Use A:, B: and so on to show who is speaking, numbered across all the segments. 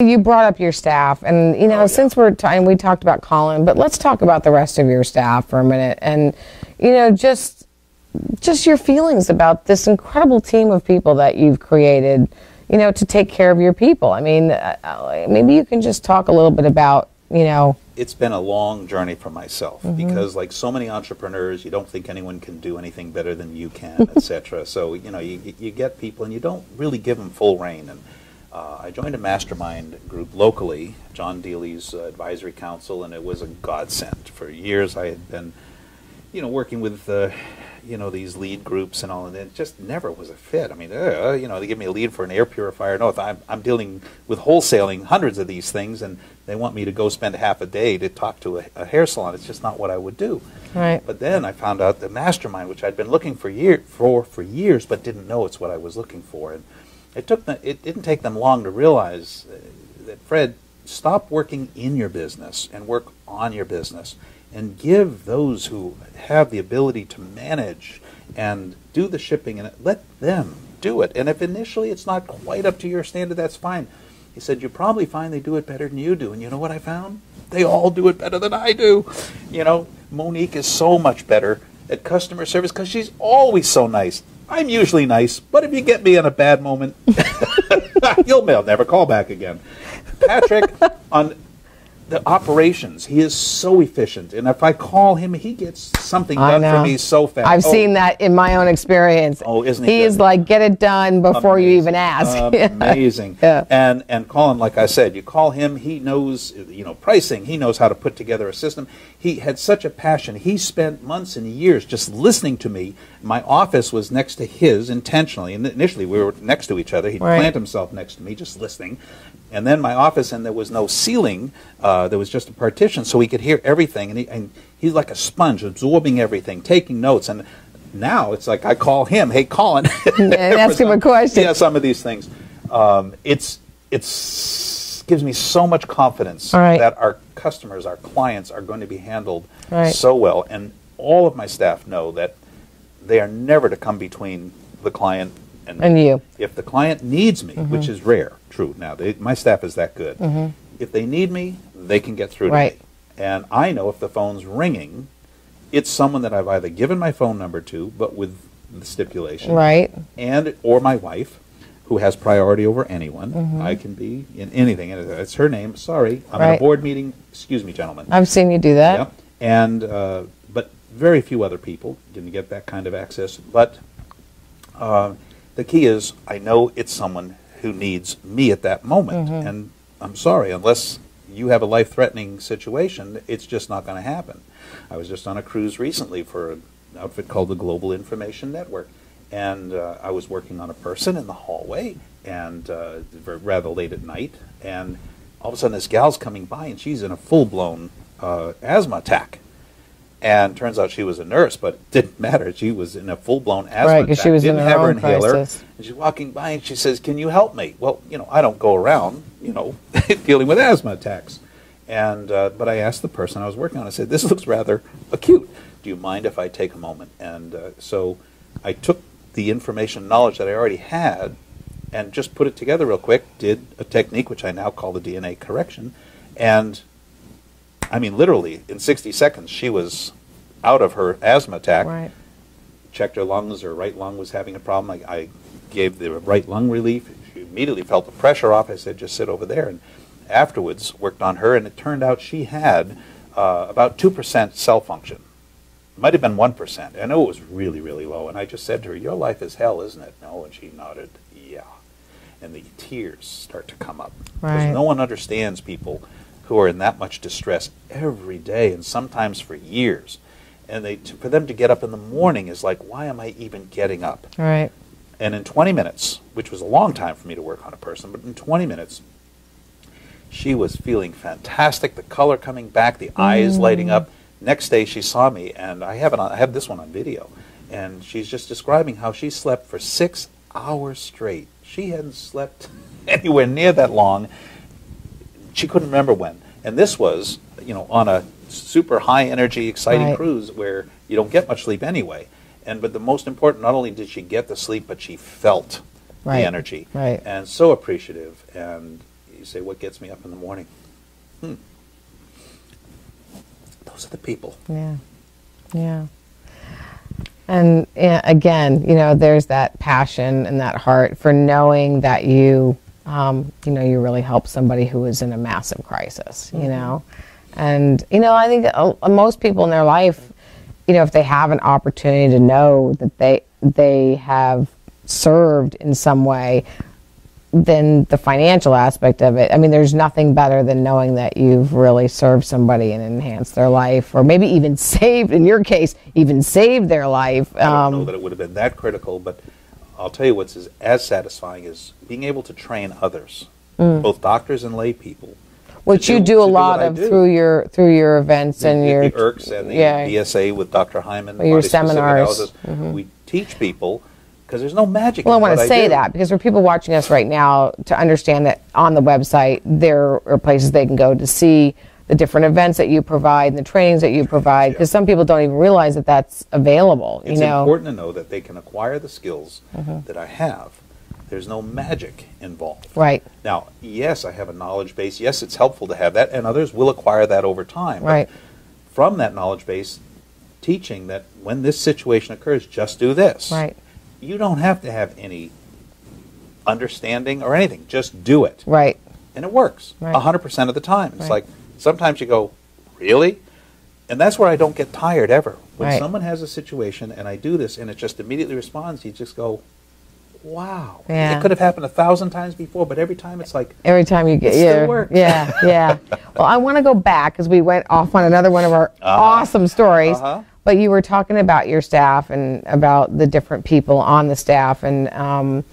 A: You brought up your staff, and you know, since we talked about Colin, but let's talk about the rest of your staff for a minute, and you know, just your feelings about this incredible team of people that you've created, you know, to take care of your people. I mean, maybe you can just talk a little bit about, you know.
B: It's been a long journey for myself because, like so many entrepreneurs, you don't think anyone can do anything better than you can, etc. So you know, you get people, and you don't really give them full reign. And I joined a mastermind group locally, John Dealey's advisory council, and it was a godsend. For years I had been, you know, working with, you know, these lead groups and all, and it just never was a fit. I mean, you know, they give me a lead for an air purifier. No, if I'm dealing with wholesaling hundreds of these things, and they want me to go spend half a day to talk to a hair salon. It's just not what I would do.
A: Right.
B: But then I found out the mastermind, which I'd been looking for years, but didn't know it's what I was looking for. And it didn't take them long to realize that, Fred, stop working in your business and work on your business, and give those who have the ability to manage and do the shipping, and let them do it. And if initially it's not quite up to your standard, that's fine. He said, you probably find they do it better than you do. And you know what I found? They all do it better than I do. You know, Monique is so much better at customer service because she's always so nice. I'm usually nice, but if you get me in a bad moment, you'll never call back again. Patrick, on the operations, he is so efficient, and if I call him, he gets something done for me so fast. I've
A: seen that in my own experience.
B: Oh, isn't he?
A: He is like, get it done before you even ask.
B: Amazing.
A: Yeah.
B: And Colin, like I said, you call him, he knows, you know, pricing. He knows how to put together a system. He had such a passion. He spent months and years just listening to me. My office was next to his intentionally, and initially we were next to each other. He'd plant himself next to me, just listening. And then my office, and there was no ceiling, there was just a partition, so he could hear everything. And he's like a sponge, absorbing everything, taking notes. And now it's like I call him, hey, Colin.
A: And ask him a question.
B: Yeah, some of these things. It's gives me so much confidence that our customers, our clients, are going to be handled so well. And all of my staff know that they are never to come between the client and
A: you.
B: If the client needs me, which is rare, true. Now, my staff is that good. If they need me, they can get through to me. And I know if the phone's ringing, it's someone that I've either given my phone number to, but with the stipulation, and or my wife, who has priority over anyone. I can be in anything. It's her name. Sorry, I'm in a board meeting. Excuse me, gentlemen.
A: I've seen you do that.
B: Yep. And but very few other people didn't get that kind of access. But the key is, I know it's someone who needs me at that moment. And I'm sorry, unless you have a life-threatening situation, it's just not going to happen. I was just on a cruise recently for an outfit called the Global Information Network. And I was working on a person in the hallway, and rather late at night. And all of a sudden, this gal's coming by, and she's in a full-blown asthma attack. And turns out she was a nurse, but it didn't matter. She was in a full-blown asthma attack.
A: Because she was in her own crisis.
B: And she's walking by, and she says, "Can you help me?" Well, you know, I don't go around, you know, dealing with asthma attacks. And but I asked the person I was working on. I said, "This looks rather acute. Do you mind if I take a moment?" And so I took the information, knowledge that I already had, and just put it together real quick. Did a technique which I now call the DNA correction, and I mean, literally, in 60 seconds, she was out of her asthma attack. Checked her lungs. Her right lung was having a problem. I gave the right lung relief. She immediately felt the pressure off. I said, just sit over there. And afterwards, worked on her, and it turned out she had about 2% cell function. It might have been 1%. I know it was really, really low. And I just said to her, your life is hell, isn't it? No. And she nodded, yeah. And the tears start to come up. Because no one understands people who are in that much distress every day, and sometimes for years. And for them to get up in the morning is like, why am I even getting up? And in 20 minutes, which was a long time for me to work on a person, but in 20 minutes, she was feeling fantastic, the color coming back, the eyes lighting up. Next day, she saw me, and I have this one on video, and she's just describing how she slept for 6 hours straight. She hadn't slept anywhere near that long. She couldn't remember when. And this was, you know, on a super high energy, exciting cruise where you don't get much sleep anyway. But the most important, not only did she get the sleep, but she felt the energy. And so appreciative. And You say, what gets me up in the morning? Those are the people.
A: Yeah. Yeah. And again, you know, there's that passion and that heart for knowing that you you really help somebody who is in a massive crisis, you know. And, you know, I think most people in their life, you know, if they have an opportunity to know that they have served in some way, then the financial aspect of it, I mean, there's nothing better than knowing that you've really served somebody and enhanced their life, or maybe even saved, in your case, even saved their life.
B: I don't know that it would have been that critical, but I'll tell you what's as satisfying is being able to train others, both doctors and lay people.
A: Which you do a lot of through your events and your
B: the IRCs and the BSA with Dr. Hyman,
A: your seminars.
B: We teach people, because there's no magic.
A: Well, I want to say that because for people watching us right now, to understand that on the website there are places they can go to see the different events that you provide and the trainings that you provide, because some people don't even realize that that's available.
B: It's important to know that they can acquire the skills that I have. There's no magic involved.
A: Right.
B: Now, yes, I have a knowledge base. Yes, it's helpful to have that, and others will acquire that over time.
A: Right.
B: But from that knowledge base, teaching that when this situation occurs, just do this.
A: Right.
B: You don't have to have any understanding or anything. Just do it.
A: Right.
B: And it works 100% of the time. It's like sometimes you go, really? And that's where I don't get tired ever. When someone has a situation and I do this and it just immediately responds, you just go, wow.
A: Yeah.
B: It could have happened 1,000 times before, but every time it's like,
A: every time you get,
B: it still works.
A: Yeah, yeah. Well, I want to go back because we went off on another one of our awesome stories. But you were talking about your staff and about the different people on the staff, and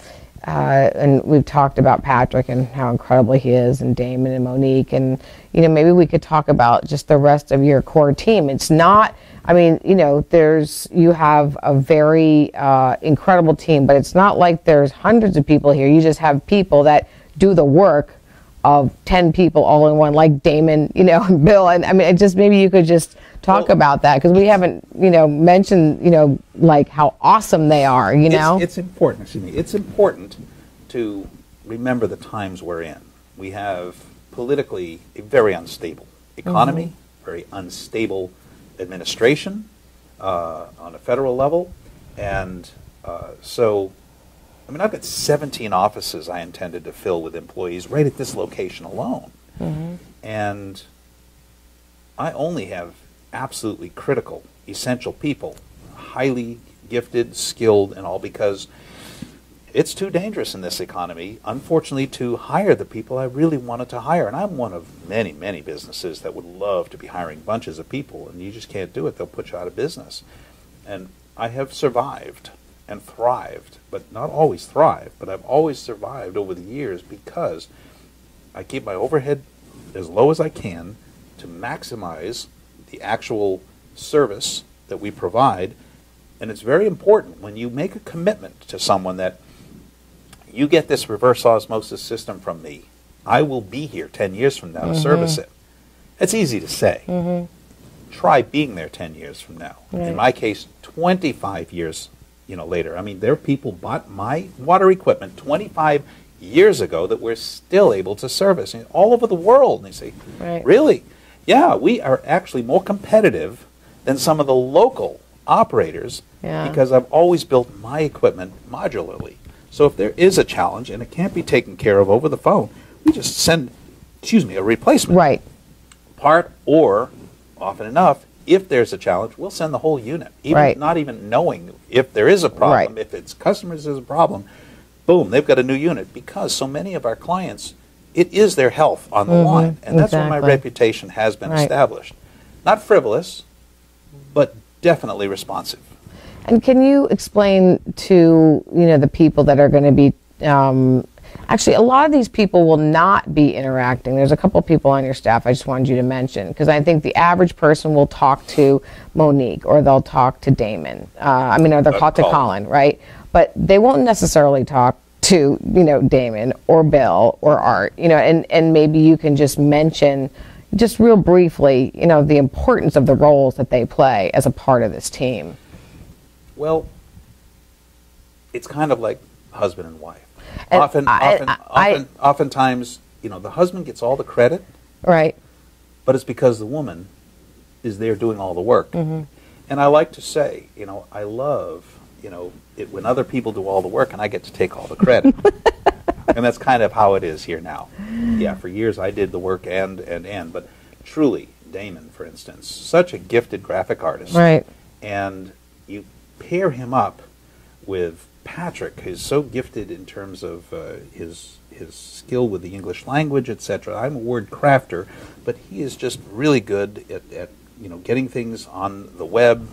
A: we've talked about Patrick and how incredible he is, and Damon and Monique, and you know, maybe we could talk about just the rest of your core team. It's not, I mean, you know, you have a very incredible team, but it's not like there's hundreds of people here. You just have people that do the work of 10 people all in one, like Damon, you know, and Bill, and I mean, just maybe you could just talk about that, because we haven't, you know, mentioned, you know, like how awesome they are, you know.
B: It's important, excuse me, it's important to remember the times we're in. We have politically a very unstable economy, very unstable administration on a federal level, and so, I mean, I've got 17 offices I intended to fill with employees right at this location alone, and I only have absolutely critical, essential people, highly gifted, skilled, and all, because it's too dangerous in this economy, unfortunately, to hire the people I really wanted to hire. And I'm one of many, many businesses that would love to be hiring bunches of people, and you just can't do it. They'll put you out of business. And I have survived and thrived, but not always thrived, but I've always survived over the years because I keep my overhead as low as I can to maximize the actual service that we provide. And it's very important when you make a commitment to someone that you get this reverse osmosis system from me, I will be here 10 years from now to service it. It's easy to say. Try being there 10 years from now. In my case, 25 years later. I mean, there are people bought my water equipment 25 years ago that we're still able to service all over the world. And they say, really? Yeah, we are actually more competitive than some of the local operators because I've always built my equipment modularly. So if there is a challenge and it can't be taken care of over the phone, we just send, a replacement part, or often enough, if there's a challenge, we'll send the whole unit, even not even knowing if there is a problem. If it's customers there's a problem, boom, they've got a new unit, because so many of our clients, it is their health on the line, and that's where my reputation has been established. Not frivolous, but definitely responsive.
A: And can you explain to the people that are going to be actually, a lot of these people will not be interacting. There's a couple of people on your staff I just wanted you to mention, because I think the average person will talk to Monique, or they'll talk to Damon. Or they'll talk to Colin, right? But they won't necessarily talk to Damon or Bill or Art. And maybe you can just mention, just real briefly, the importance of the roles that they play as a part of this team.
B: Well, it's kind of like husband and wife.
A: And
B: Oftentimes, the husband gets all the credit,
A: Right.
B: but it's because the woman is there doing all the work. And I like to say, I love, it when other people do all the work and I get to take all the credit. And that's kind of how it is here now. Yeah, for years I did the work but truly, Damon, for instance, such a gifted graphic artist.
A: Right.
B: And you pair him up with Patrick, who's so gifted in terms of his skill with the English language, etc. I'm a word crafter, but he is just really good at getting things on the web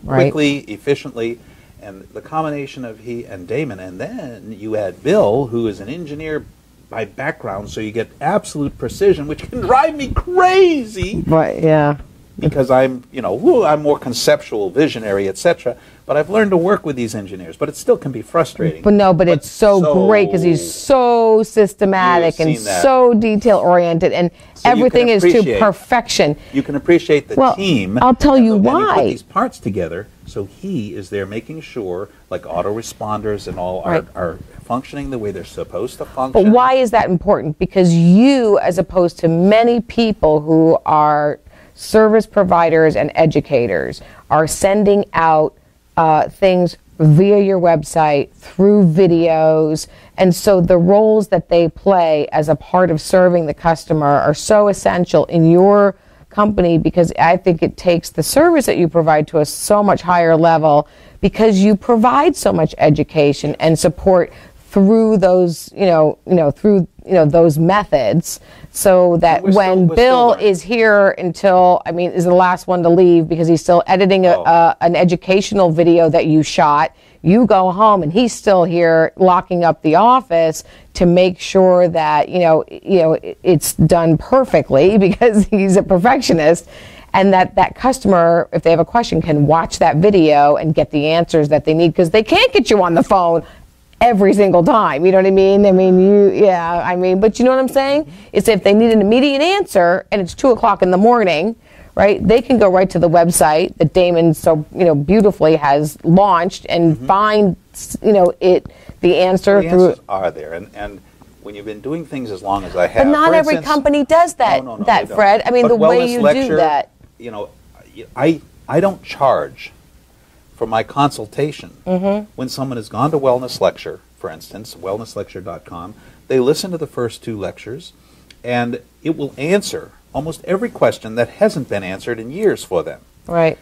B: quickly, efficiently, and the combination of he and Damon, and then you add Bill, who is an engineer by background, so you get absolute precision, which can drive me crazy.
A: Right. Yeah.
B: Because I'm more conceptual, visionary, etc. But I've learned to work with these engineers, but it still can be frustrating.
A: But it's so great because he's so systematic and so detail-oriented, and
B: so
A: everything is to perfection.
B: You can appreciate the team.
A: I'll tell you
B: and
A: why.
B: Put these parts together, so he is there making sure, like autoresponders and all, are functioning the way they're supposed to function.
A: But why is that important? Because you, as opposed to many people who are service providers and educators, are sending out things via your website, through videos, and so the roles that they play as a part of serving the customer are so essential in your company, because I think it takes the service that you provide to a so much higher level, because you provide so much education and support through those, those methods, so that when Bill is here is the last one to leave because he's still editing an educational video that you shot. You go home and he's still here locking up the office to make sure that it's done perfectly, because he's a perfectionist. And that customer, if they have a question, can watch that video and get the answers that they need, because they can't get you on the phone every single time. You know what I mean? But you know what I'm saying? It's if they need an immediate answer and it's 2:00 in the morning, right? They can go right to the website that Damon so beautifully has launched and find the answer. The
B: answers are there, and when you've been doing things as long as I have,
A: but not every company does that.
B: No,
A: Fred. I mean, the way you do that.
B: I don't charge for my consultation. When someone has gone to Wellness Lecture, for instance, wellnesslecture.com, they listen to the first 2 lectures, and it will answer almost every question that hasn't been answered in years for them.
A: Right.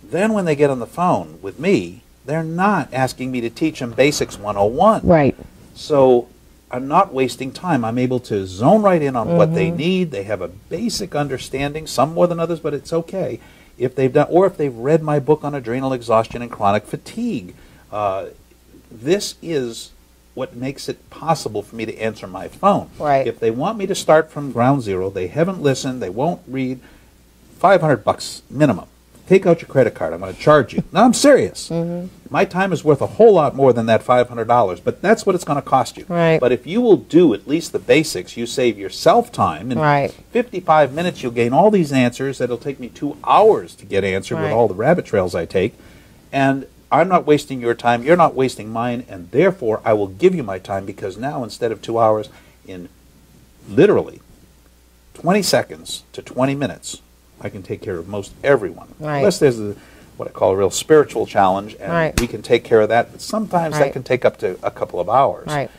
B: Then when they get on the phone with me, they're not asking me to teach them Basics 101.
A: Right.
B: So I'm not wasting time. I'm able to zone right in on what they need. They have a basic understanding, some more than others, but it's okay. If they've read my book on adrenal exhaustion and chronic fatigue, this is what makes it possible for me to answer my phone.
A: Right.
B: If they want me to start from ground zero, they haven't listened, they won't read, $500 minimum. Take out your credit card. I'm going to charge you. No, I'm serious. My time is worth a whole lot more than that $500, but that's what it's going to cost you.
A: Right.
B: But if you will do at least the basics, you save yourself time. In 55 minutes, you'll gain all these answers that'll take me 2 hours to get answered with all the rabbit trails I take. And I'm not wasting your time. You're not wasting mine. And therefore, I will give you my time, because now instead of 2 hours, in literally 20 seconds to 20 minutes, I can take care of most everyone.
A: Right.
B: Unless there's what I call a real spiritual challenge, and we can take care of that. But sometimes that can take up to a couple of hours.
A: Right.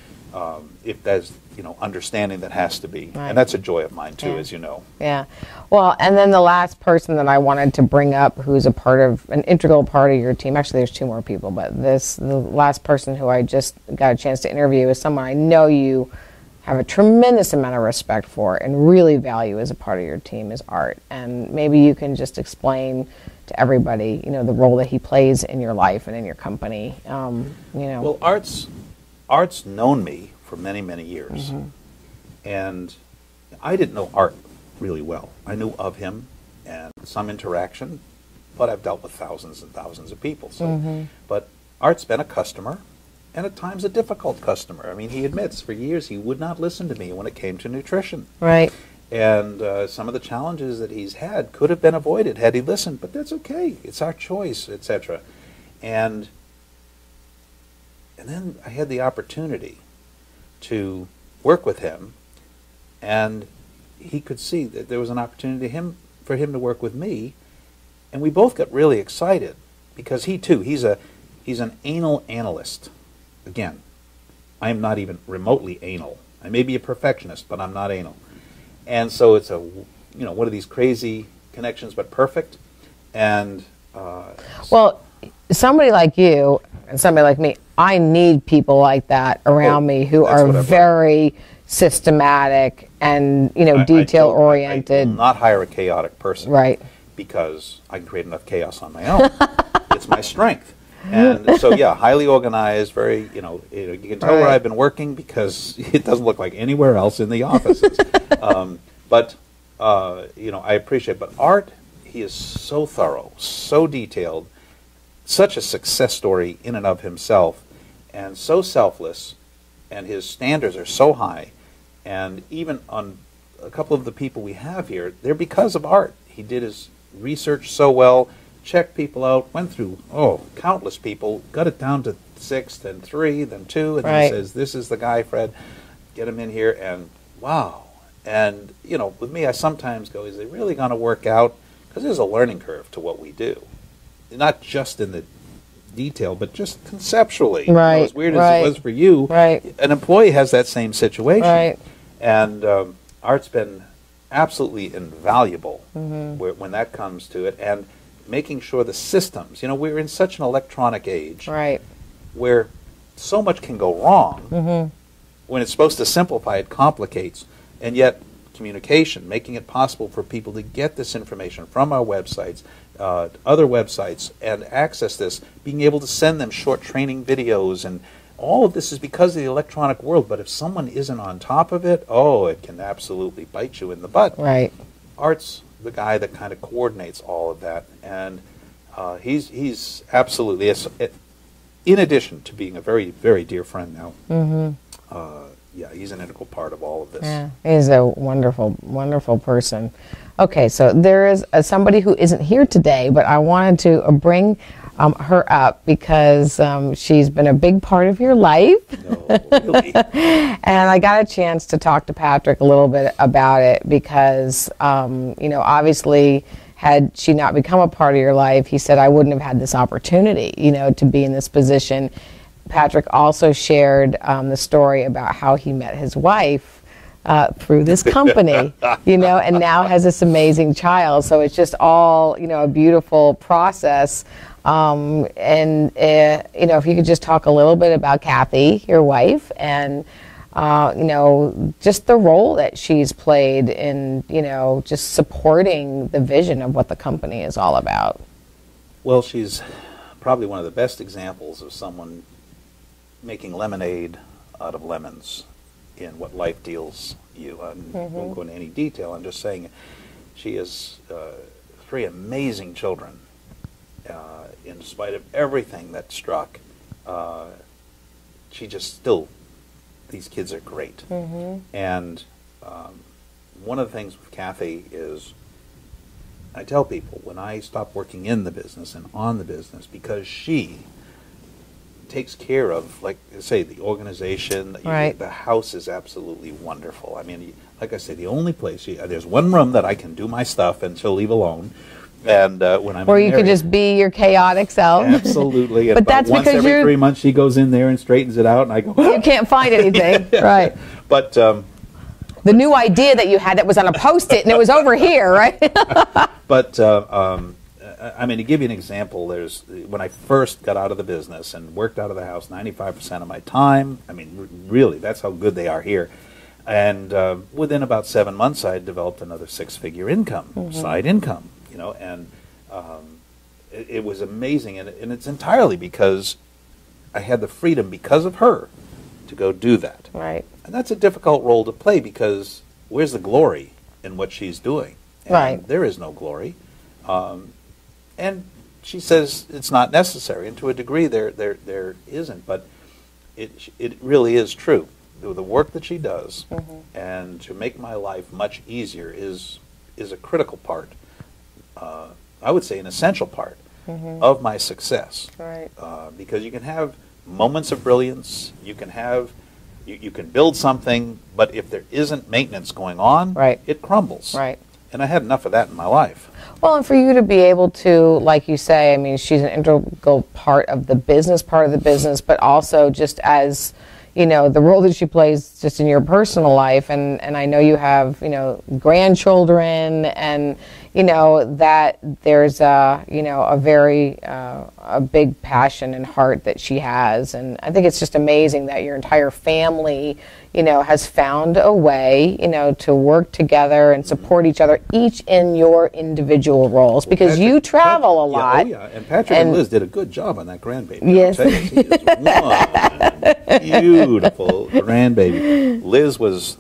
B: If there's understanding that has to be, and that's a joy of mine too, as you know.
A: Yeah. Well, and then the last person that I wanted to bring up, who's an integral part of your team. Actually, there's 2 more people, but the last person who I just got a chance to interview is someone I know you have a tremendous amount of respect for and really value as a part of your team, is Art. And maybe you can just explain to everybody, the role that he plays in your life and in your company.
B: Well, Art's known me for many, many years, and I didn't know Art really well. I knew of him and some interaction, but I've dealt with thousands and thousands of people. So, but Art's been a customer. And at times a difficult customer. I mean, he admits for years he would not listen to me when it came to nutrition.
A: Right.
B: And some of the challenges that he's had could have been avoided had he listened, but that's okay. It's our choice, etc. And then I had the opportunity to work with him and he could see that there was an opportunity for him to work with me, and we both got really excited because he too, he's an anal analyst. Again, I am not even remotely anal. I may be a perfectionist, but I'm not anal. And so it's one of these crazy connections, but perfect. And
A: well, somebody like you and somebody like me, I need people like that around me who are very systematic and detail oriented.
B: I will not hire a chaotic person,
A: right?
B: Because I can create enough chaos on my own. It's my strength. And so, yeah, highly organized, very, you can tell where I've been working because it doesn't look like anywhere else in the offices. But I appreciate. But Art, he is so thorough, so detailed, such a success story in and of himself, and so selfless, and his standards are so high. And even on a couple of the people we have here, they're because of Art. He did his research so well, checked people out, went through, countless people, got it down to 6, then 3, then 2, and then says, this is the guy, Fred, get him in here, and wow. And, with me, I sometimes go, is it really going to work out? Because there's a learning curve to what we do. Not just in the detail, but just conceptually.
A: Right,
B: as weird as it was for you, an employee has that same situation.
A: Right.
B: And Art's been absolutely invaluable when that comes to it. And making sure the systems, we're in such an electronic age where so much can go wrong. When it's supposed to simplify, it complicates. And yet, communication, making it possible for people to get this information from our websites, other websites, and access this, being able to send them short training videos, and all of this is because of the electronic world. But if someone isn't on top of it, it can absolutely bite you in the butt.
A: Right.
B: Art's the guy that kind of coordinates all of that, and he's absolutely, in addition to being a very, very dear friend now, he's an integral part of all of this.
A: Yeah, he's a wonderful, wonderful person. Okay, so there is somebody who isn't here today, but I wanted to bring her up because she's been a big part of your life.
B: No, really.
A: And I got a chance to talk to Patrick a little bit about it because, obviously, had she not become a part of your life, he said, I wouldn't have had this opportunity, to be in this position. Patrick also shared the story about how he met his wife through this company, and now has this amazing child. So it's just all, a beautiful process. If you could just talk a little bit about Kathy, your wife, and, just the role that she's played in, just supporting the vision of what the company is all about.
B: Well, she's probably one of the best examples of someone making lemonade out of lemons in what life deals you. I won't go into any detail. I'm just saying she has 3 amazing children. In spite of everything that struck, she just still, these kids are great. And one of the things with Kathy is, I tell people, when I stop working in the business and on the business, because she takes care of, like I say, the organization, the house is absolutely wonderful. I mean, like I say, the only place, there's one room that I can do my stuff and she'll leave alone. And when I'm
A: where you could just be your chaotic self.
B: Absolutely.
A: But that's
B: once
A: because
B: every 3 months she goes in there and straightens it out, and I go,
A: you can't find anything. Right.
B: But
A: the new idea that you had that was on a Post-it and it was over here, right?
B: But I mean, to give you an example, when I first got out of the business and worked out of the house 95% of my time. I mean, really, that's how good they are here. And within about 7 months, I had developed another 6-figure income, side income. And it was amazing, and it's entirely because I had the freedom, because of her, to go do that.
A: Right.
B: And that's a difficult role to play because where's the glory in what she's doing? And
A: right.
B: There is no glory. And she says it's not necessary, and to a degree there isn't, but it really is true. The work that she does, and to make my life much easier is a critical part. I would say an essential part of my success.
A: Right.
B: Because you can have moments of brilliance, you can have You can build something, but if there isn't maintenance going on,
A: right,
B: it crumbles.
A: Right.
B: And I had enough of that in my life.
A: Well, and for you to be able to, like you say, I mean, she's an integral part of the business, but also just as, you know, the role that she plays just in your personal life. And I know you have, you know, grandchildren, and, you know, that there's a, you know, a very, a big passion and heart that she has. And I think it's just amazing that your entire family, you know, has found a way, you know, to work together and support each other, each in your individual roles, because
B: Patrick,
A: you travel a lot.
B: Yeah, oh yeah, and Patrick and Liz did a good job on that grandbaby.
A: Yes.
B: I'll tell you, she is one beautiful grandbaby. Liz was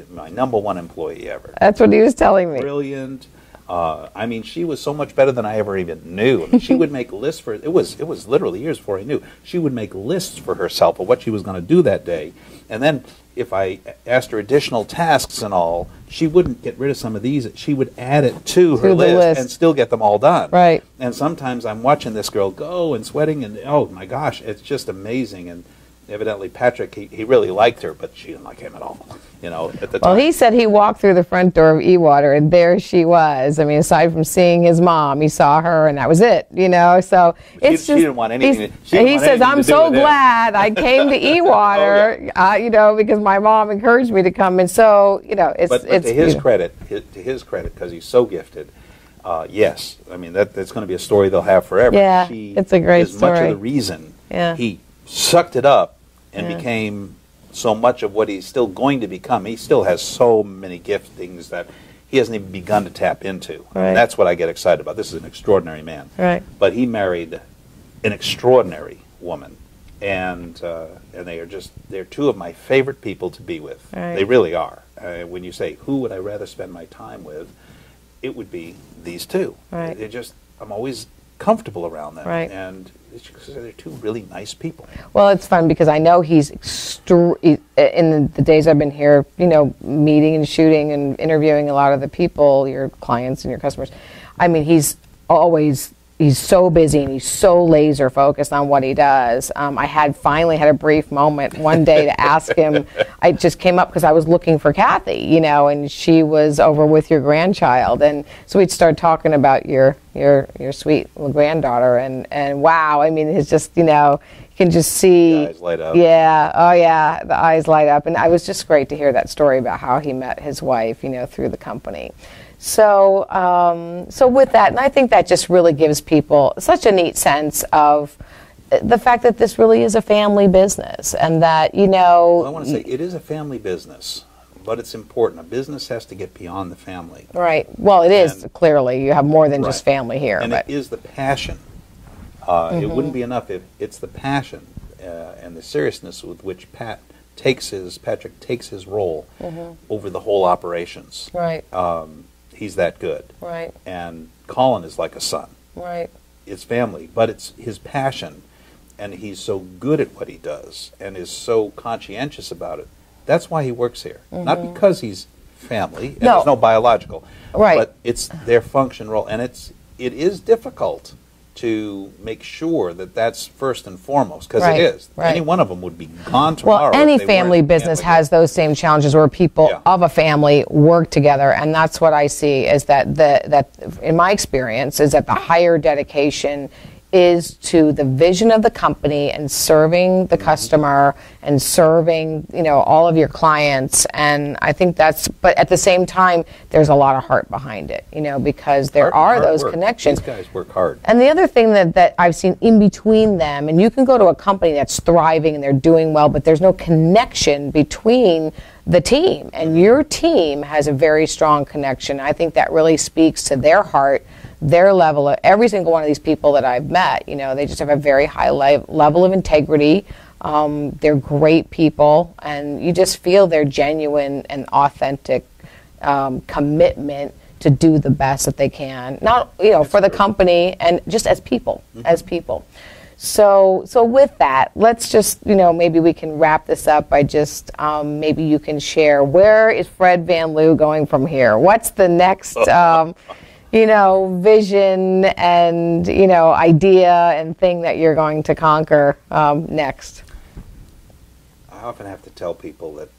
B: my #1 employee ever.
A: That's what he was telling me.
B: Brilliant. I mean, she was so much better than I ever even knew. I mean, she would make lists for, it was literally years before I knew. She would make lists for herself of what she was going to do that day. And then if I asked her additional tasks and all, she wouldn't get rid of some of these. She would add it to her list and still get them all done.
A: Right.
B: And sometimes I'm watching this girl go and sweating, and oh my gosh, it's just amazing. And evidently Patrick, he really liked her, but she didn't like him at all, you know, at the time.
A: Well, he said he walked through the front door of eWater, and there she was. I mean, aside from seeing his mom, he saw her, and that was it, you know. So it's
B: she didn't want anything.
A: He says, I'm so glad I came to eWater,
B: oh, yeah.
A: you know, because my mom encouraged me to come. And so, you know, it's
B: to his credit, because he's so gifted, yes, I mean, that's going to be a story they'll have forever.
A: Yeah, it's a great story.
B: Much of the reason he sucked it up and became so much of what he's still going to become. He still has so many giftings that he hasn't even begun to tap into.
A: Right.
B: And that's what I get excited about. This is an extraordinary man.
A: Right.
B: But he married an extraordinary woman. And they're two of my favorite people to be with.
A: Right.
B: They really are. When you say, who would I rather spend my time with, it would be these two.
A: Right.
B: I'm always comfortable around them.
A: Right.
B: And they're two really nice people.
A: Well, it's fun because I know he's in the days I've been here, you know, meeting and shooting and interviewing a lot of the people, your clients and your customers. I mean, he's so busy and he's so laser focused on what he does. I finally had a brief moment one day to ask him. I just came up because I was looking for Kathy, you know, and she was over with your grandchild, and so we'd start talking about your sweet little granddaughter, and wow, I mean, it's just, you know, you can just see
B: the eyes light up.
A: Yeah, oh yeah, the eyes light up, and it was just great to hear that story about how he met his wife, you know, through the company. So, so with that, and I think that just really gives people such a neat sense of the fact that this really is a family business, and that, you know...
B: Well, I want to say, it is a family business, but it's important. A business has to get beyond the family.
A: Right. Well, it is, clearly. You have more than just family here.
B: And it is the passion. It wouldn't be enough if it's the passion and the seriousness with which Patrick takes his role over the whole operations.
A: Right.
B: He's that good.
A: Right.
B: And Colin is like a son.
A: Right.
B: It's family, but it's his passion, and he's so good at what he does and is so conscientious about it. That's why he works here. Not because he's family, and there's no biological.
A: Right.
B: But it's their function role, and it is difficult to make sure that that's first and foremost, because it is.
A: Right.
B: Any one of them would be gone tomorrow.
A: Well, any family business has those same challenges where people of a family work together, and that's what I see is that in my experience is that the higher dedication is to the vision of the company and serving the customer and serving, you know, all of your clients. And I think but at the same time, there's a lot of heart behind it, you know, because there are those connections.
B: These guys work hard.
A: And the other thing that I've seen in between them, and you can go to a company that's thriving and they're doing well, but there's no connection between the team. And your team has a very strong connection. I think that really speaks to their heart, their level of every single one of these people that I've met. You know, they just have a very high level of integrity. They're great people, and you just feel their genuine and authentic commitment to do the best that they can. Not, you know, for the company and just as people, So with that, let's just, you know, maybe we can wrap this up by just maybe you can share, where is Fred Van Liew going from here? What's the next you know, vision and, you know, idea and thing that you're going to conquer next?
B: often have to tell people that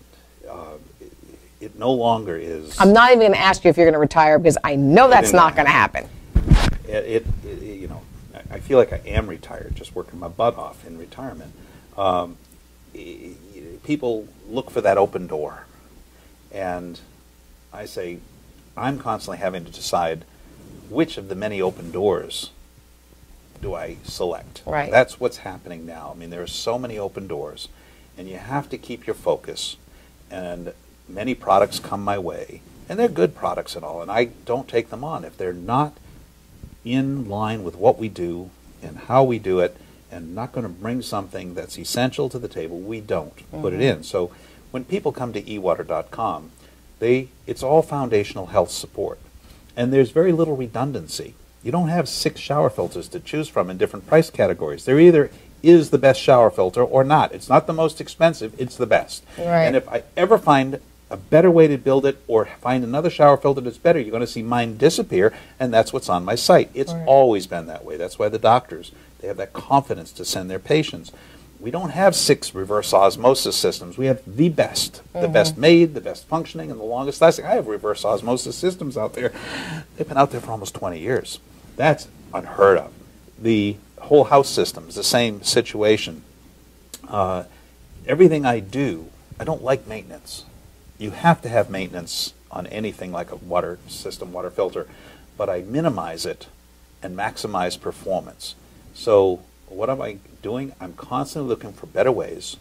B: it no longer is.
A: I'm not even going to ask you if you're going to retire because I know that's not going to happen.
B: You know, I feel like I am retired, just working my butt off in retirement. People look for that open door, and I say, I'm constantly having to decide which of the many open doors do I select.
A: Right.
B: That's what's happening now. I mean, there are so many open doors, and you have to keep your focus. And many products come my way, and they're good products and all, and I don't take them on if they're not in line with what we do and how we do it, and not going to bring something that's essential to the table. We don't put it in. So when people come to eWater.com, it's all foundational health support, and there's very little redundancy. You don't have 6 shower filters to choose from in different price categories. There either is the best shower filter or not. It's not the most expensive, it's the best.
A: Right.
B: And if I ever find a better way to build it or find another shower filter that's better, you're going to see mine disappear, and that's what's on my site. It's always been that way. That's why the doctors, they have that confidence to send their patients. We don't have 6 reverse osmosis systems. We have the best made, the best functioning, and the longest lasting. I have reverse osmosis systems out there. They've been out there for almost 20 years. That's unheard of. The whole house system is the same situation. Everything I do, I don't like maintenance. You have to have maintenance on anything like a water system, water filter, but I minimize it and maximize performance. So what am I doing? I'm constantly looking for better ways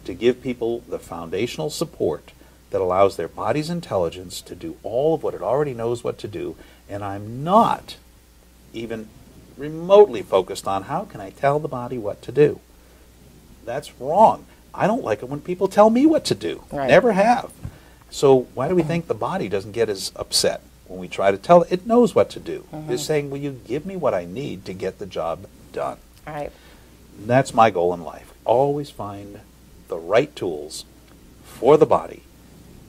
B: to give people the foundational support that allows their body's intelligence to do all of what it already knows what to do, and I'm not even remotely focused on how can I tell the body what to do. That's wrong. I don't like it when people tell me what to do.
A: Right.
B: Never have. So why do we think the body doesn't get as upset when we try to tell it? It knows what to do. It's saying, will you give me what I need to get the job done?
A: Right.
B: That's my goal in life. Always find the right tools for the body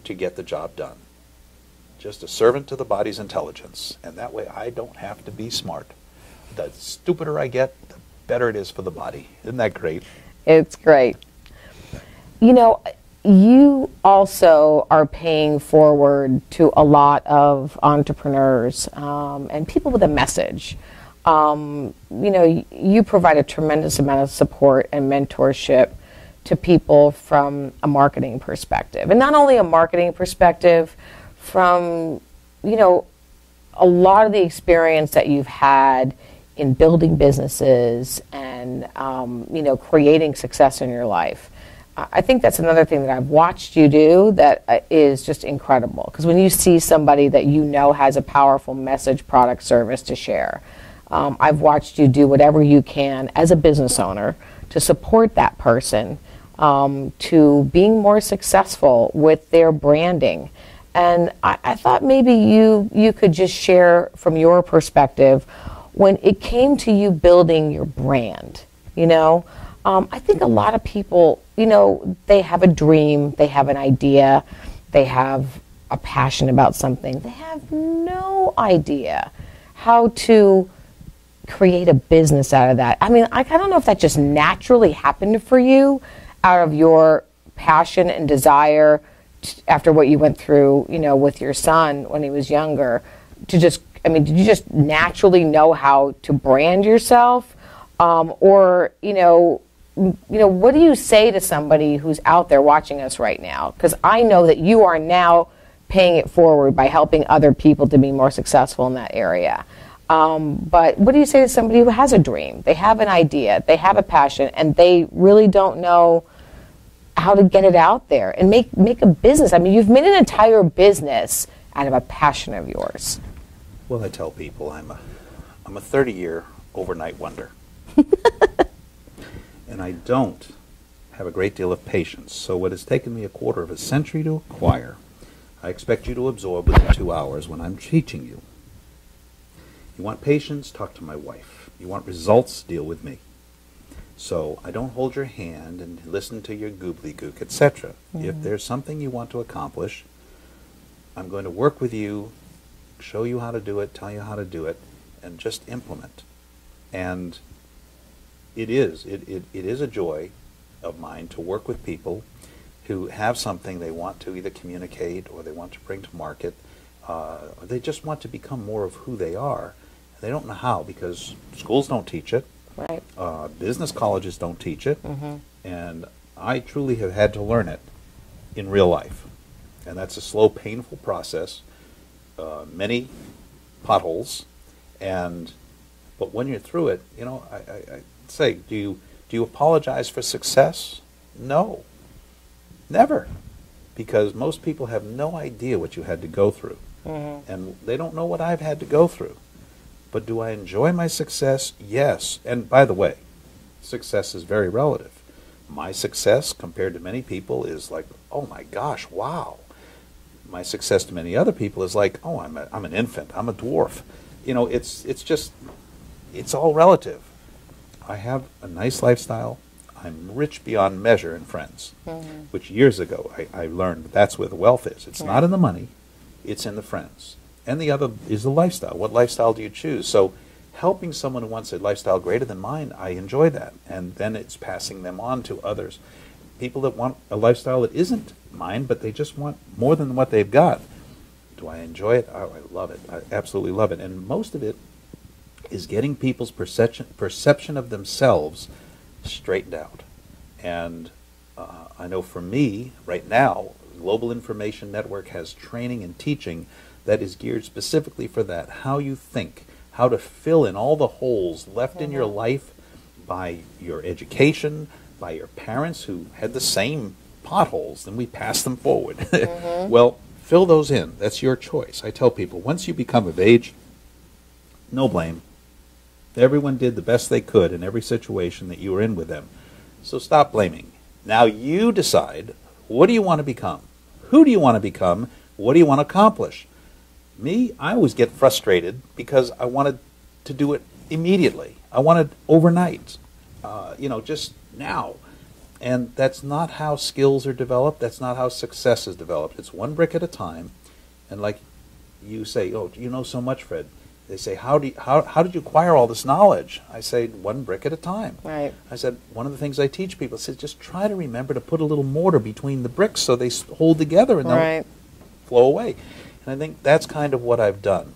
B: to get the job done. Just a servant to the body's intelligence. And that way I don't have to be smart. The stupider I get, the better it is for the body. Isn't that great?
A: It's great. You know, you also are paying forward to a lot of entrepreneurs and people with a message. You know, you provide a tremendous amount of support and mentorship to people from a marketing perspective. And not only a marketing perspective, from, you know, a lot of the experience that you've had in building businesses and, you know, creating success in your life. I think that's another thing that I've watched you do that is just incredible. Because when you see somebody that you know has a powerful message, product, service to share, I've watched you do whatever you can as a business owner to support that person to being more successful with their branding. And I thought maybe you could just share from your perspective when it came to you building your brand, you know. I think a lot of people, you know, they have a dream, they have an idea, they have a passion about something. They have no idea how to create a business out of that. I mean, I don't know if that just naturally happened for you out of your passion and desire after what you went through, you know, with your son when he was younger, to just, I mean, did you just naturally know how to brand yourself? Or, you know, what do you say to somebody who's out there watching us right now? Because I know that you are now paying it forward by helping other people to be more successful in that area. But what do you say to somebody who has a dream? They have an idea, they have a passion, and they really don't know how to get it out there and make a business. I mean, you've made an entire business out of a passion of yours.
B: Well, I tell people I'm a 30-year overnight wonder. And I don't have a great deal of patience. So what has taken me a quarter of a century to acquire, I expect you to absorb within 2 hours when I'm teaching you. You want patience? Talk to my wife. You want results? Deal with me. So I don't hold your hand and listen to your gobbledygook, etc. If there's something you want to accomplish, I'm going to work with you, show you how to do it, tell you how to do it, and just implement. And it is a joy of mine to work with people who have something they want to either communicate or they want to bring to market, or they just want to become more of who they are. They don't know how because schools don't teach it.
A: Right.
B: Business colleges don't teach it. And I truly have had to learn it in real life. And that's a slow, painful process. Many potholes. But when you're through it, you know, I say, do you apologize for success? No. Never. Because most people have no idea what you had to go through. And they don't know what I've had to go through. But do I enjoy my success? Yes. And by the way, success is very relative. My success compared to many people is like, oh my gosh, wow. My success to many other people is like, oh, I'm an infant, I'm a dwarf. You know, it's all relative. I have a nice lifestyle. I'm rich beyond measure in friends, which years ago I learned that's where the wealth is. It's not in the money, it's in the friends. And the other is the lifestyle. What lifestyle do you choose? So helping someone who wants a lifestyle greater than mine, I enjoy that. And then it's passing them on to others. People that want a lifestyle that isn't mine, but they just want more than what they've got. Do I enjoy it? Oh, I love it. I absolutely love it. And most of it is getting people's perception of themselves straightened out. And I know for me, right now, Global Information Network has training and teaching that is geared specifically for that. How you think, how to fill in all the holes left in your life by your education, by your parents who had the same potholes, and we pass them forward. Well, fill those in. That's your choice. I tell people, once you become of age, no blame. Everyone did the best they could in every situation that you were in with them. So stop blaming. Now you decide, what do you want to become? Who do you want to become? What do you want to accomplish? Me, I always get frustrated because I wanted to do it immediately. I wanted overnight, just now. And that's not how skills are developed. That's not how success is developed. It's one brick at a time. And like you say, oh, you know so much, Fred. They say, how did you acquire all this knowledge? I say, one brick at a time.
A: Right.
B: I said, one of the things I teach people is just try to remember to put a little mortar between the bricks so they hold together and don't flow away. And I think that's kind of what I've done.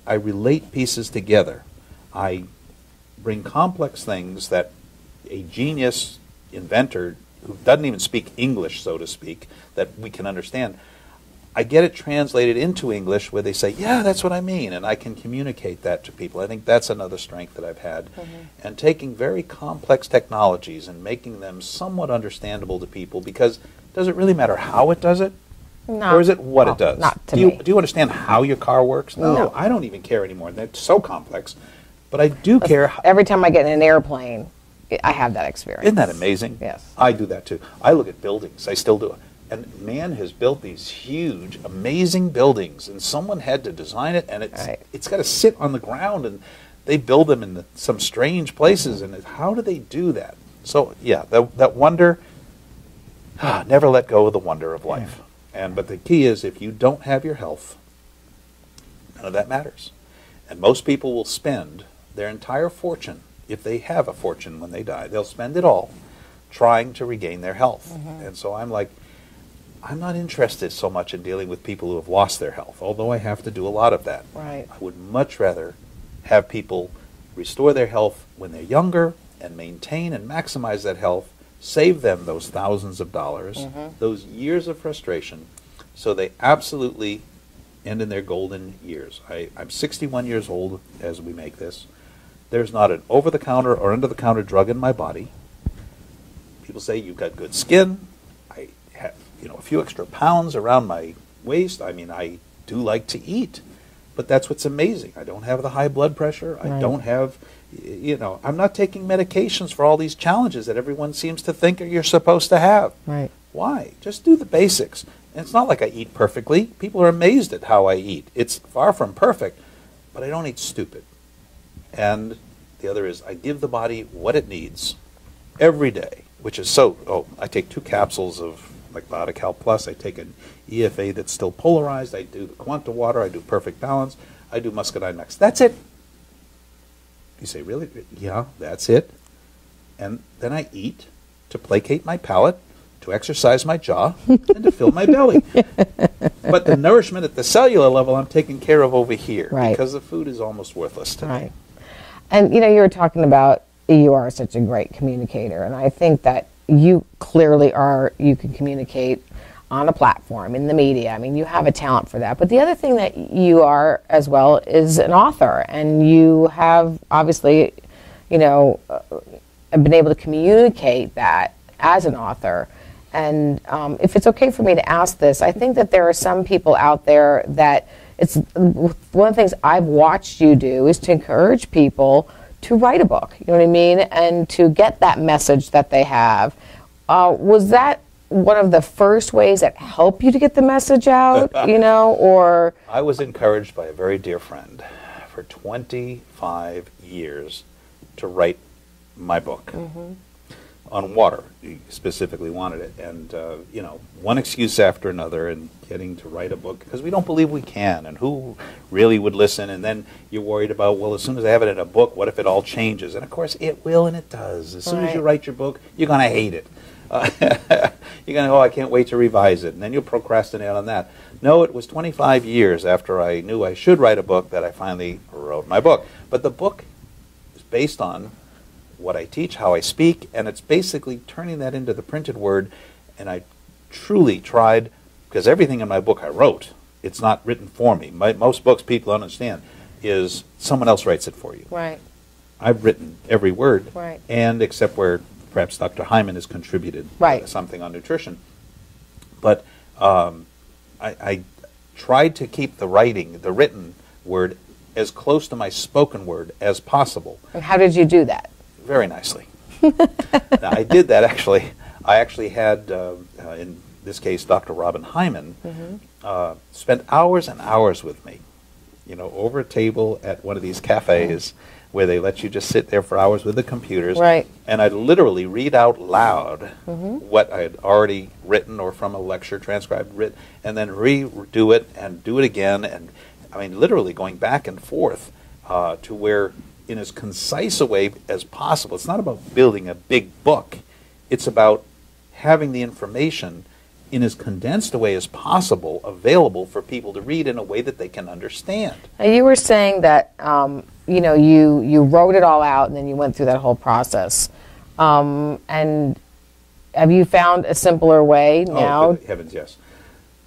B: I relate pieces together. I bring complex things that a genius inventor who doesn't even speak English, so to speak, that we can understand, I get it translated into English where they say, yeah, that's what I mean, and I can communicate that to people. I think that's another strength that I've had. And taking very complex technologies and making them somewhat understandable to people, because does it really matter how it does it?
A: No.
B: Or is it what it does?
A: Not to me.
B: Do you understand how your car works? No, I don't even care anymore. That's so complex. But I do care.
A: Every time I get in an airplane, I have that experience.
B: Isn't that amazing?
A: Yes.
B: I do that too. I look at buildings. I still do it. And man has built these huge, amazing buildings, and someone had to design it, and it's got to sit on the ground, and they build them in some strange places. And how do they do that? So yeah, that wonder. Never let go of the wonder of life. But the key is, if you don't have your health, none of that matters. And most people will spend their entire fortune, if they have a fortune when they die, they'll spend it all trying to regain their health. And so I'm like, I'm not interested so much in dealing with people who have lost their health, although I have to do a lot of that.
A: Right.
B: I would much rather have people restore their health when they're younger and maintain and maximize that health, save them those thousands of dollars, those years of frustration, so they absolutely end in their golden years. I'm 61 years old as we make this. There's not an over-the-counter or under-the-counter drug in my body. People say, you've got good skin. I have a few extra pounds around my waist. I mean, I do like to eat. But that's what's amazing. I don't have the high blood pressure. I don't have, I'm not taking medications for all these challenges that everyone seems to think you're supposed to have.
A: Right.
B: Why? Just do the basics. And it's not like I eat perfectly. People are amazed at how I eat. It's far from perfect, but I don't eat stupid. And the other is I give the body what it needs every day, which is I take 2 capsules of like Biotical Plus. I take an EFA that's still polarized. I do the Quanta Water. I do Perfect Balance. I do Muscadine Max. That's it. You say, really? Yeah, that's it. And then I eat to placate my palate to exercise my jaw and to fill my belly. But the nourishment at the cellular level, I'm taking care of over here, because the food is almost worthless to me.
A: And, you know, you were talking about you are such a great communicator, and I think that you clearly are. You can communicate on a platform, in the media. I mean, you have a talent for that. But the other thing that you are as well is an author, and you have obviously, you know, been able to communicate that as an author. And if it's okay for me to ask this, I think that there are some people out there that it's one of the things I've watched you do is to encourage people to write a book, you know what I mean, and to get that message that they have. Was that one of the first ways that helped you to get the message out, you know, or?
B: I was encouraged by a very dear friend for 25 years to write my book on water. He specifically wanted it. And, you know, one excuse after another and getting to write a book because we don't believe we can, and who really would listen. And then you're worried about, well, as soon as I have it in a book, what if it all changes? And, of course, it will and it does. As soon as you write your book, you're going to hate it. You're going to, I can't wait to revise it. And then you'll procrastinate on that. No, it was 25 years after I knew I should write a book that I finally wrote my book. But the book is based on what I teach, how I speak, and it's basically turning that into the printed word. And I truly tried, because everything in my book I wrote. It's not written for me. Most books, people understand, is someone else writes it for you.
A: Right.
B: I've written every word,
A: right,
B: and except where perhaps Dr. Hyman has contributed something on nutrition. But I tried to keep the written word, as close to my spoken word as possible.
A: And how did you do that?
B: Very nicely. Now, I did that actually. I actually had, in this case, Dr. Robin Hyman, spent hours and hours with me, you know, over a table at one of these cafes where they let you just sit there for hours with the computers.
A: Right.
B: And I'd literally read out loud what I had already written or from a lecture transcribed, and then redo it and do it again. And I mean, literally going back and forth to where, in as concise a way as possible. It's not about building a big book. It's about having the information in as condensed a way as possible available for people to read in a way that they can understand.
A: Now, you were saying that you know, you wrote it all out and then you went through that whole process. And have you found a simpler way now?
B: Oh, good heavens, yes.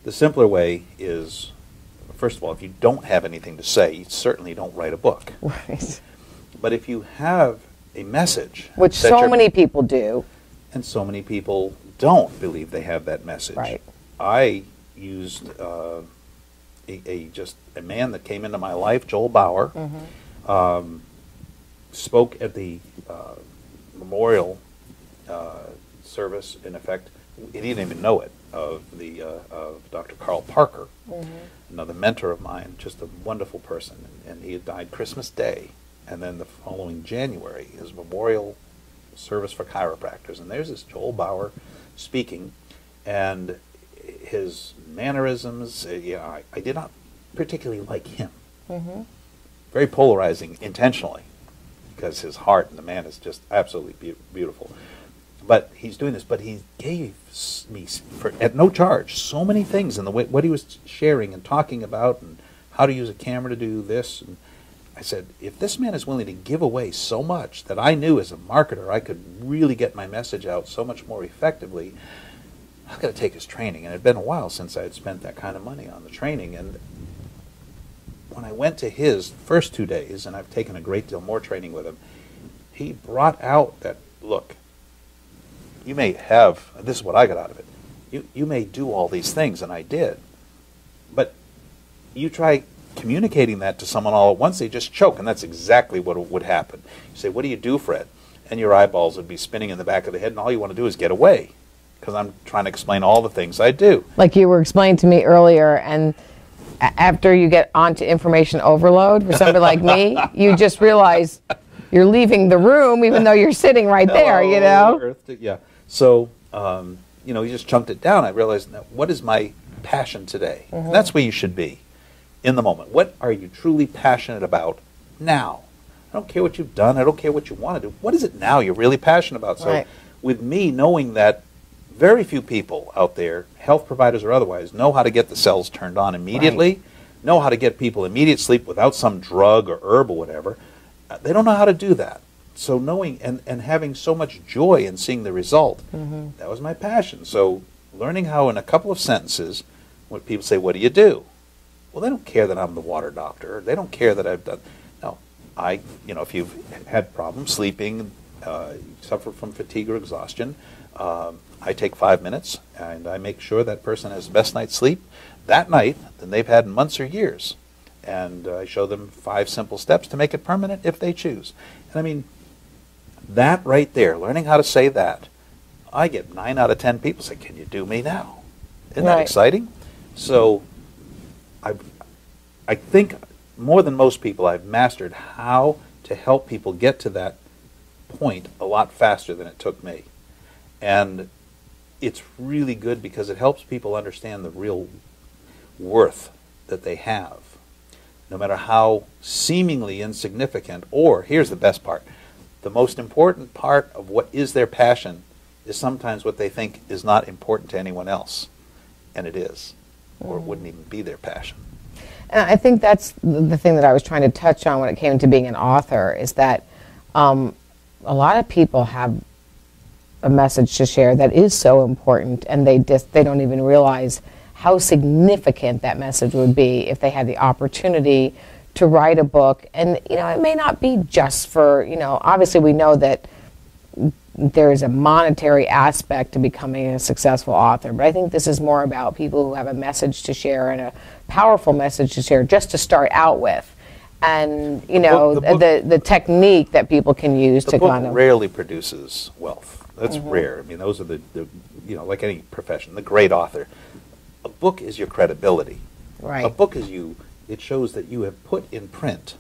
B: The simpler way is, first of all, if you don't have anything to say, you certainly don't write a book.
A: Right.
B: But if you have a message,
A: which so many people do,
B: and so many people don't believe they have that message.
A: Right.
B: I used just a man that came into my life, Joel Bauer, spoke at the memorial service, in effect. He didn't even know it, of Dr. Carl Parker, another mentor of mine, just a wonderful person. And he had died Christmas Day. And then the following January, his memorial service for chiropractors. And there's this Joel Bauer speaking, and his mannerisms, I did not particularly like him. Very polarizing intentionally, because his heart and the man is just absolutely beautiful. But he's doing this, but he gave me, at no charge, so many things in the way, what he was sharing and talking about, and how to use a camera to do this. And I said, if this man is willing to give away so much that I knew as a marketer I could really get my message out so much more effectively, I've got to take his training. And it had been a while since I had spent that kind of money on the training. And when I went to his first 2 days, and I've taken a great deal more training with him, he brought out that, look, you may have, this is what I got out of it, you may do all these things, and I did, but you try communicating that to someone all at once, they just choke, and that's exactly what would happen. You say, what do you do, Fred? And your eyeballs would be spinning in the back of the head, and all you want to do is get away, because I'm trying to explain all the things I do.
A: Like you were explaining to me earlier, and after you get onto information overload, for somebody like me, you just realize you're leaving the room, even though you're sitting right there, you know?
B: Yeah. So, you know, you just chunked it down. I realized, now, what is my passion today? And that's where you should be. In the moment. What are you truly passionate about now? I don't care what you've done. I don't care what you want to do. What is it now you're really passionate about? So with me knowing that very few people out there, health providers or otherwise, know how to get the cells turned on immediately,
A: Right.
B: know how to get people immediate sleep without some drug or herb or whatever. They don't know how to do that. So knowing and having so much joy in seeing the result, that was my passion. So learning how in a couple of sentences, when people say, what do you do? Well, they don't care that I'm the water doctor. They don't care that I've done. No, if you've had problems sleeping, suffer from fatigue or exhaustion, I take 5 minutes and I make sure that person has the best night's sleep that night than they've had in months or years. And I show them 5 simple steps to make it permanent if they choose. And I mean, that right there, learning how to say that, I get 9 out of 10 people say, can you do me now? Isn't that exciting? So I think more than most people, I've mastered how to help people get to that point a lot faster than it took me. And it's really good because it helps people understand the real worth that they have, no matter how seemingly insignificant, or here's the best part, the most important part of what is their passion is sometimes what they think is not important to anyone else, and it is, or it wouldn't even be their passion.
A: And I think that's the thing that I was trying to touch on when it came to being an author, is that a lot of people have a message to share that is so important, and they don't even realize how significant that message would be if they had the opportunity to write a book. And it may not be just for, obviously we know that there is a monetary aspect to becoming a successful author, but I think this is more about people who have a message to share and a powerful message to share just to start out with. And the technique that people can use to kind of
B: rarely produces wealth. That's rare. I mean, those are the like any profession, the great author. A book is your credibility.
A: Right.
B: A book is it shows that you have put in print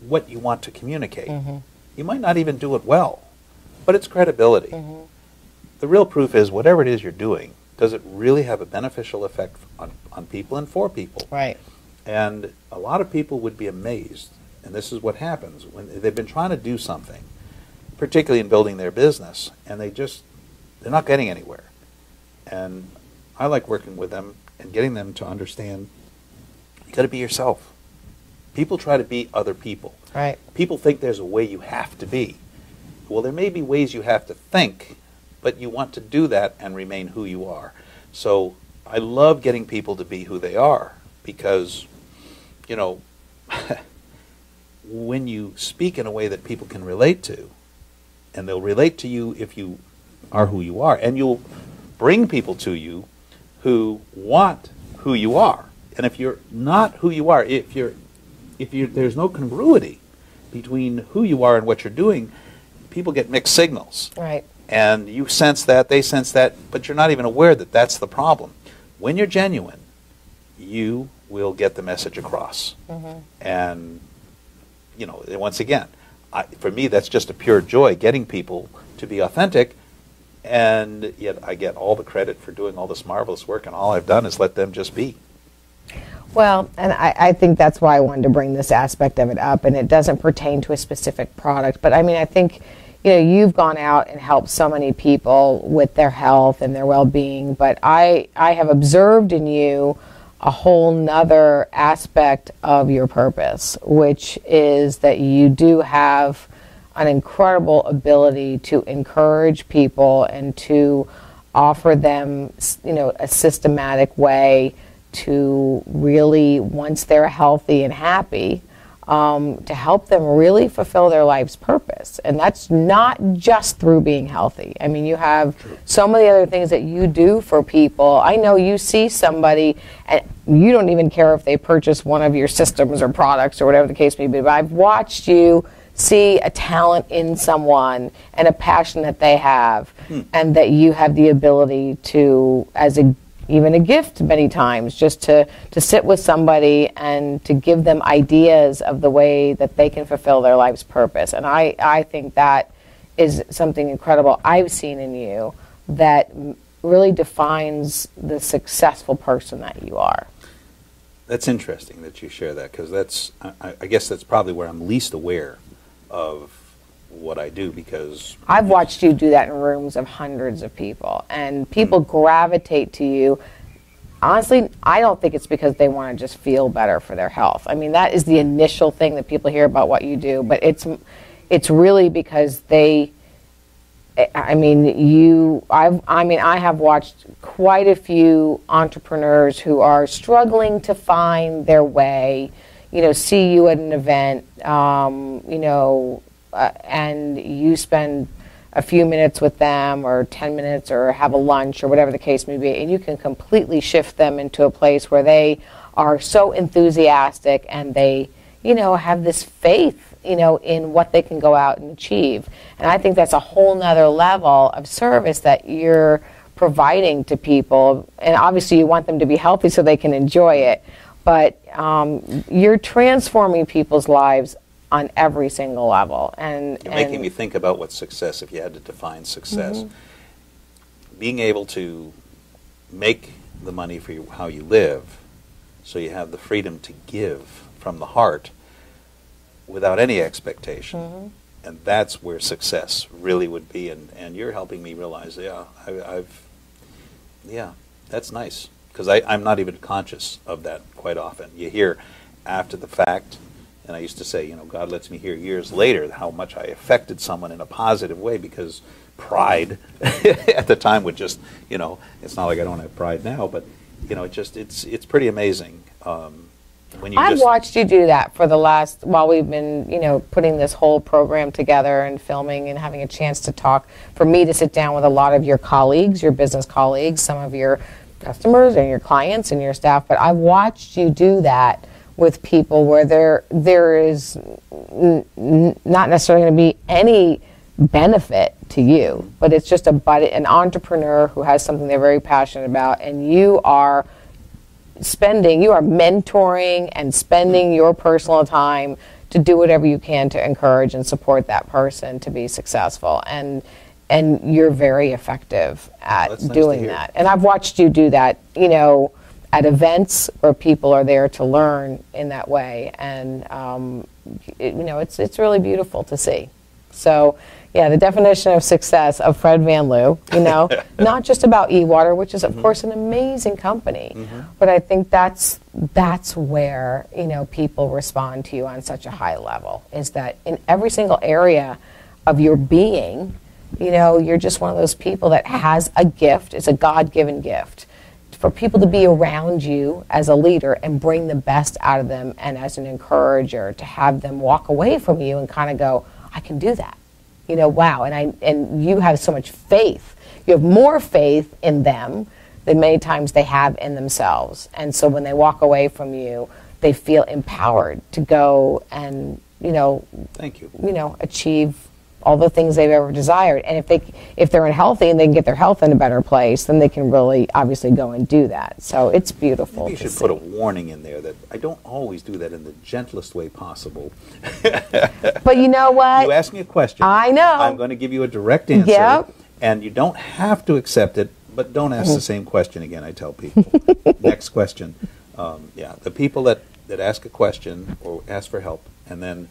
B: what you want to communicate. You might not even do it well, but it's credibility. The real proof is whatever it is you're doing, does it really have a beneficial effect on people and for people?
A: Right.
B: And a lot of people would be amazed, and this is what happens when they've been trying to do something, particularly in building their business, and they're not getting anywhere. And I like working with them and getting them to understand you got to be yourself. People try to be other people.
A: Right.
B: People think there's a way you have to be. Well, there may be ways you have to think, but you want to do that and remain who you are. So I love getting people to be who they are because, when you speak in a way that people can relate to, and they'll relate to you if you are who you are, and you'll bring people to you who want who you are. And if you're not who you are, if there's no congruity between who you are and what you're doing, people get mixed signals.
A: Right.
B: And you sense that, they sense that, but you're not even aware that that's the problem. When you're genuine, you will get the message across. And, once again, for me, that's just a pure joy, getting people to be authentic, and yet I get all the credit for doing all this marvelous work, and all I've done is let them just be.
A: Well, and I think that's why I wanted to bring this aspect of it up, and it doesn't pertain to a specific product, but I mean, I think, you've gone out and helped so many people with their health and their well-being, but I have observed in you a whole nother aspect of your purpose, which is that you do have an incredible ability to encourage people and to offer them, a systematic way to really, once they're healthy and happy, to help them really fulfill their life's purpose. And that's not just through being healthy. I mean, you have so many other things that you do for people. I know you see somebody and you don't even care if they purchase one of your systems or products or whatever the case may be, but I've watched you see a talent in someone and a passion that they have, and that you have the ability to, even a gift many times, just to sit with somebody and to give them ideas of the way that they can fulfill their life's purpose. And I think that is something incredible I've seen in you that really defines the successful person that you are.
B: That's interesting that you share that, because I guess that's probably where I'm least aware of what I do, because
A: I've watched you do that in rooms of hundreds of people, and people gravitate to you. Honestly, I don't think it's because they want to just feel better for their health. I mean, that is the initial thing that people hear about what you do, but it's really because they, I mean, I have watched quite a few entrepreneurs who are struggling to find their way, see you at an event, and you spend a few minutes with them, or 10 minutes, or have a lunch, or whatever the case may be, and you can completely shift them into a place where they are so enthusiastic, and they, have this faith, in what they can go out and achieve. And I think that's a whole nother level of service that you're providing to people. And obviously you want them to be healthy so they can enjoy it, but you're transforming people's lives on every single level. And
B: you're making me think about what success, if you had to define success. Being able to make the money for how you live, so you have the freedom to give from the heart without any expectation. And that's where success really would be. And you're helping me realize, that's nice. Because I'm not even conscious of that quite often. You hear after the fact, and I used to say, God lets me hear years later how much I affected someone in a positive way, because pride at the time would just, it's not like I don't have pride now, but, it's pretty amazing. I've
A: watched you do that for the last, while we've been, putting this whole program together and filming and having a chance to talk, for me to sit down with a lot of your colleagues, your business colleagues, some of your customers and your clients and your staff, but I've watched you do that with people where there is not necessarily going to be any benefit to you, but it's just an entrepreneur who has something they're very passionate about, and you are mentoring and spending your personal time to do whatever you can to encourage and support that person to be successful. And you're very effective at doing that. And I've watched you do that, at events where people are there to learn in that way. And, it's really beautiful to see. So, yeah, the definition of success of Fred Van Liew, not just about eWater, which is, of course, an amazing company, but I think that's where, people respond to you on such a high level, is that in every single area of your being, you're just one of those people that has a gift. It's a God-given gift for people to be around you as a leader and bring the best out of them, and as an encourager to have them walk away from you and kind of go, I can do that. Wow. And you have so much faith. You have more faith in them than many times they have in themselves. And so when they walk away from you, they feel empowered to go and,
B: thank you.
A: Achieve all the things they've ever desired. And if they're unhealthy and they can get their health in a better place, then they can really obviously go and do that. So it's beautiful.
B: Maybe you should put a warning in there that I don't always do that in the gentlest way possible.
A: But you know what?
B: You ask me a question.
A: I know.
B: I'm going to give you a direct answer.
A: Yep.
B: And you don't have to accept it, but don't ask the same question again, I tell people. Next question. The people that ask a question or ask for help and then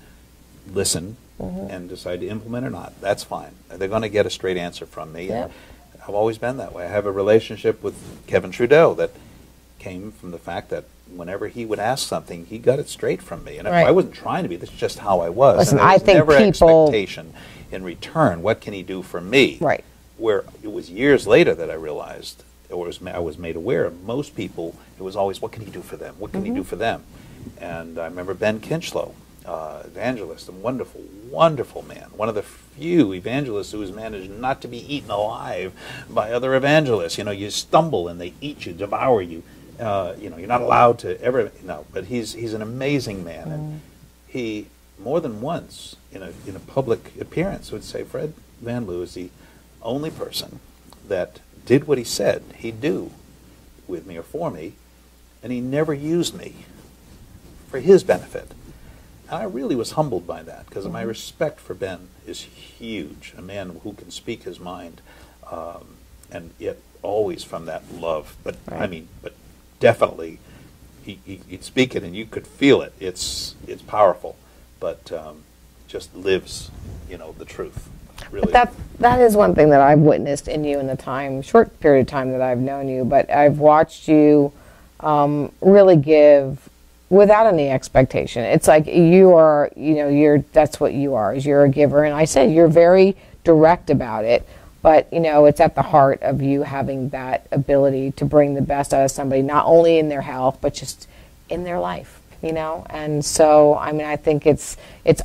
B: listen and decide to implement or not, that's fine. They're going to get a straight answer from me.
A: Yep.
B: I've always been that way. I have a relationship with Kevin Trudeau that came from the fact that whenever he would ask something, he got it straight from me. And if I wasn't trying to be, that's just how I was.
A: Listen,
B: and there was
A: I think
B: never
A: people...
B: expectation in return. What can he do for me?
A: Right.
B: Where it was years later that I realized, or I was made aware of, most people, it was always, what can he do for them? What can he do for them? And I remember Ben Kinchlow, evangelist, a wonderful, wonderful man. One of the few evangelists who has managed not to be eaten alive by other evangelists. You stumble and they eat you, devour you. You're not allowed to ever, but he's an amazing man. And he, more than once, in a public appearance, would say, Fred Van Liew is the only person that did what he said he'd do with me or for me, and he never used me for his benefit. And I really was humbled by that, because my respect for Ben is huge. A man who can speak his mind, and yet always from that love. But but definitely, he'd speak it, and you could feel it. It's powerful, but just lives the truth. Really.
A: That is one thing that I've witnessed in you in the short period of time that I've known you, but I've watched you really give without any expectation. It's like you are, that's what you are, is you're a giver. And I said you're very direct about it, but, it's at the heart of you having that ability to bring the best out of somebody, not only in their health, but just in their life. And so, I think it's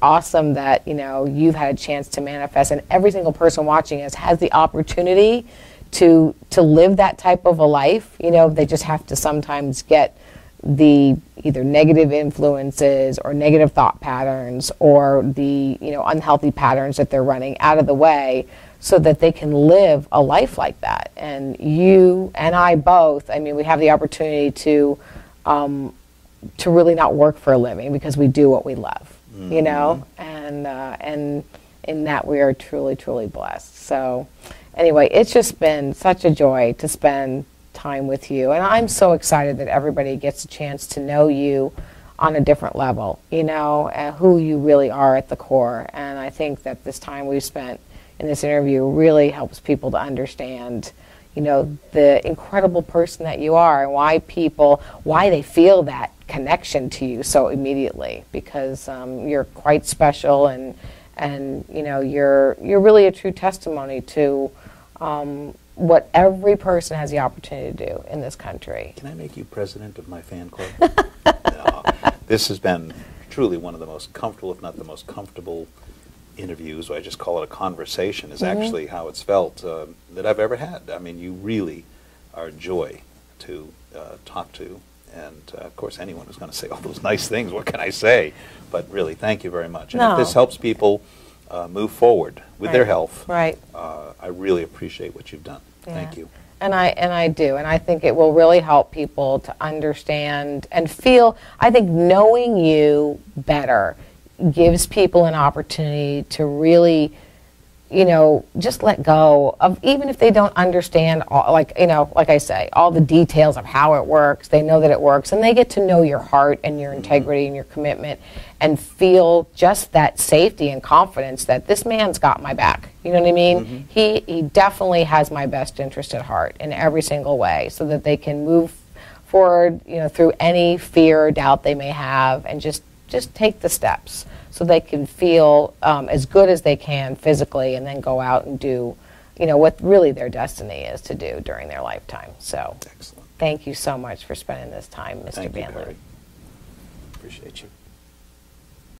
A: awesome that, you've had a chance to manifest, and every single person watching us has the opportunity to live that type of a life. They just have to sometimes get the either negative influences or negative thought patterns or the, unhealthy patterns that they're running out of the way so that they can live a life like that. And you and I both, we have the opportunity to really not work for a living because we do what we love, and in that we are truly, truly blessed. So anyway, it's just been such a joy to spend time with you. And I'm so excited that everybody gets a chance to know you on a different level, and who you really are at the core. And I think that this time we've spent in this interview really helps people to understand the incredible person that you are and why they feel that connection to you so immediately, because you're quite special and you're really a true testimony to what every person has the opportunity to do in this country.
B: Can I make you president of my fan club? No. This has been truly one of the most comfortable, if not the most comfortable interviews. I just call it a conversation, is actually how it's felt that I've ever had. You really are a joy to talk to. And, of course, anyone who's going to say all those nice things, what can I say? But really, thank you very much. And if this helps people move forward with their health, I really appreciate what you've done.
A: Yeah.
B: Thank you.
A: And I do. And I think it will really help people to understand and feel, I think knowing you better gives people an opportunity to really, just let go of, even if they don't understand, like I say, all the details of how it works. They know that it works, and they get to know your heart and your integrity and your commitment and feel just that safety and confidence that this man's got my back. You know what I mean? He definitely has my best interest at heart in every single way, so that they can move forward, through any fear or doubt they may have, and just take the steps so they can feel as good as they can physically, and then go out and do, what really their destiny is to do during their lifetime. So,
B: excellent.
A: Thank you so much for spending this time, Mr. Bandler.
B: Thank you, Kari. Appreciate you.